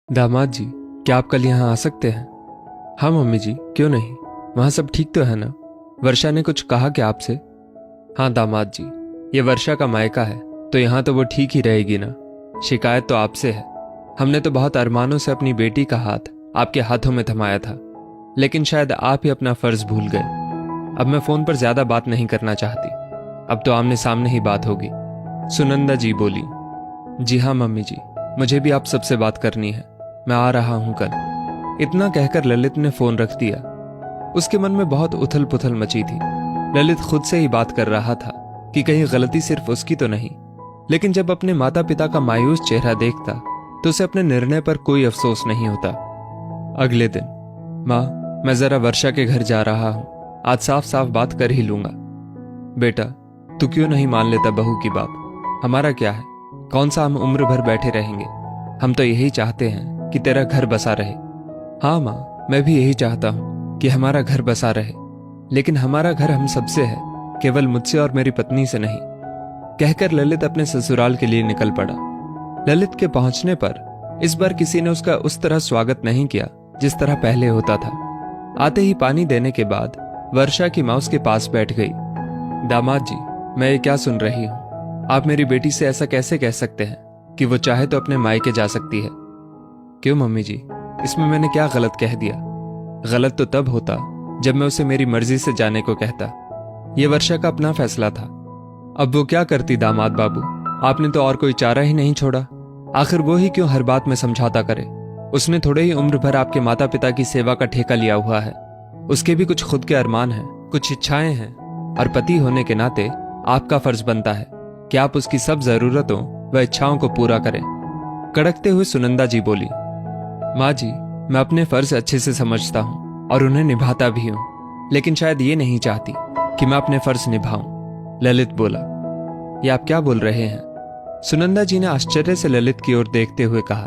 दामाद जी, क्या आप कल यहाँ आ सकते हैं? हाँ मम्मी जी, क्यों नहीं। वहाँ सब ठीक तो है ना? वर्षा ने कुछ कहा क्या आपसे? हाँ दामाद जी, ये वर्षा का मायका है तो यहाँ तो वो ठीक ही रहेगी ना। शिकायत तो आपसे है। हमने तो बहुत अरमानों से अपनी बेटी का हाथ आपके हाथों में थमाया था, लेकिन शायद आप ही अपना फर्ज भूल गए। अब मैं फोन पर ज्यादा बात नहीं करना चाहती, अब तो आमने सामने ही बात होगी। सुनंदा जी बोली। जी हाँ मम्मी जी, मुझे भी आप सबसे बात करनी है, मैं आ रहा हूं कल। इतना कहकर ललित ने फोन रख दिया। उसके मन में बहुत उथल पुथल मची थी। ललित खुद से ही बात कर रहा था कि कहीं गलती सिर्फ उसकी तो नहीं, लेकिन जब अपने माता पिता का मायूस चेहरा देखता तो उसे अपने निर्णय पर कोई अफसोस नहीं होता। अगले दिन, माँ मैं जरा वर्षा के घर जा रहा हूं, आज साफ साफ बात कर ही लूंगा। बेटा तू क्यों नहीं मान लेता बहू की बात? हमारा क्या है, कौन सा हम उम्र भर बैठे रहेंगे। हम तो यही चाहते हैं कि तेरा घर बसा रहे। हाँ माँ, मैं भी यही चाहता हूं कि हमारा घर बसा रहे, लेकिन हमारा घर हम सबसे है, केवल मुझसे और मेरी पत्नी से नहीं। कहकर ललित अपने ससुराल के लिए निकल पड़ा। ललित के पहुंचने पर इस बार किसी ने उसका उस तरह स्वागत नहीं किया जिस तरह पहले होता था। आते ही पानी देने के बाद वर्षा की माँ उसके पास बैठ गई। दामाद जी, मैं ये क्या सुन रही हूँ? आप मेरी बेटी से ऐसा कैसे कह सकते हैं कि वो चाहे तो अपने मायके जा सकती है? क्यों मम्मी जी, इसमें मैंने क्या गलत कह दिया? गलत तो तब होता जब मैं उसे मेरी मर्जी से जाने को कहता। ये वर्षा का अपना फैसला था। अब वो क्या करती दामाद बाबू, आपने तो और कोई चारा ही नहीं छोड़ा। आखिर वो ही क्यों हर बात में समझौता करे? उसने थोड़े ही उम्र भर आपके माता पिता की सेवा का ठेका लिया हुआ है। उसके भी कुछ खुद के अरमान हैं, कुछ इच्छाएं हैं, और पति होने के नाते आपका फर्ज बनता है कि आप उसकी सब जरूरतों व इच्छाओं को पूरा करें। कड़कते हुए सुनंदा जी बोली। माँ जी, मैं अपने फर्ज अच्छे से समझता हूँ और उन्हें निभाता भी हूँ, लेकिन शायद ये नहीं चाहती कि मैं अपने फर्ज निभाऊं। ललित बोला। ये आप क्या बोल रहे हैं? सुनंदा जी ने आश्चर्य से ललित की ओर देखते हुए कहा।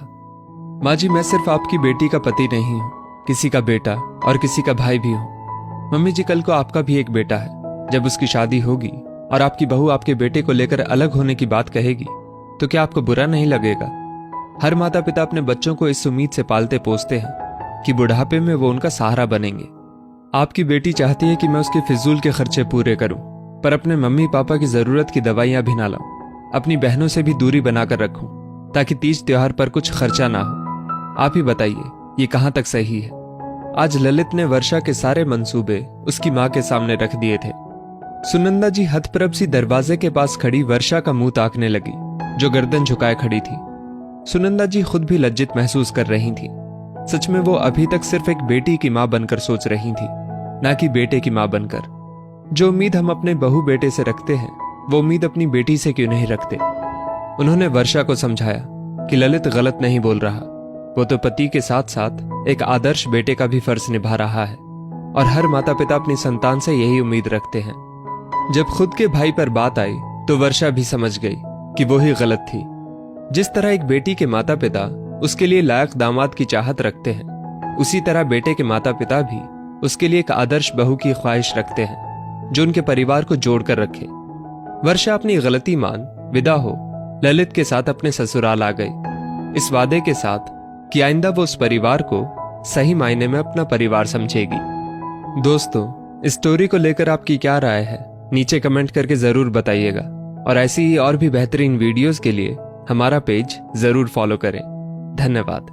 माँ जी, मैं सिर्फ आपकी बेटी का पति नहीं हूँ, किसी का बेटा और किसी का भाई भी हूँ। मम्मी जी, कल को आपका भी एक बेटा है। जब उसकी शादी होगी और आपकी बहू आपके बेटे को लेकर अलग होने की बात कहेगी तो क्या आपको बुरा नहीं लगेगा? हर माता पिता अपने बच्चों को इस उम्मीद से पालते पोसते हैं कि बुढ़ापे में वो उनका सहारा बनेंगे। आपकी बेटी चाहती है कि मैं उसके फिजूल के खर्चे पूरे करूं, पर अपने मम्मी पापा की जरूरत की दवाइयां भी ना लाऊं। अपनी बहनों से भी दूरी बनाकर रखूं ताकि तीज त्योहार पर कुछ खर्चा ना हो। आप ही बताइए, ये कहां तक सही है? आज ललित ने वर्षा के सारे मंसूबे उसकी मां के सामने रख दिए थे। सुनंदा जी हतप्रभ सी दरवाजे के पास खड़ी वर्षा का मुंह ताकने लगी, जो गर्दन झुकाए खड़ी थी। सुनंदा जी खुद भी लज्जित महसूस कर रही थी। सच में वो अभी तक सिर्फ एक बेटी की मां बनकर सोच रही थी, ना कि बेटे की मां बनकर। जो उम्मीद हम अपने बहू बेटे से रखते हैं, वो उम्मीद अपनी बेटी से क्यों नहीं रखते? उन्होंने वर्षा को समझाया कि ललित गलत नहीं बोल रहा। वो तो पति के साथ साथ एक आदर्श बेटे का भी फर्ज निभा रहा है, और हर माता पिता अपनी संतान से यही उम्मीद रखते हैं। जब खुद के भाई पर बात आई तो वर्षा भी समझ गई कि वो ही गलत थी। जिस तरह एक बेटी के माता पिता उसके लिए लायक दामाद की चाहत रखते हैं, उसी तरह बेटे के माता पिता भी उसके लिए एक आदर्श बहू की ख्वाहिश रखते हैं जो उनके परिवार को जोड़कर रखे। वर्षा अपनी गलती मान विदा हो ललित के साथ अपने ससुराल आ गई, इस वादे के साथ कि आइंदा वो उस परिवार को सही मायने में अपना परिवार समझेगी। दोस्तों, इस स्टोरी को लेकर आपकी क्या राय है, नीचे कमेंट करके जरूर बताइएगा, और ऐसी ही और भी बेहतरीन वीडियोस के लिए हमारा पेज जरूर फॉलो करें। धन्यवाद।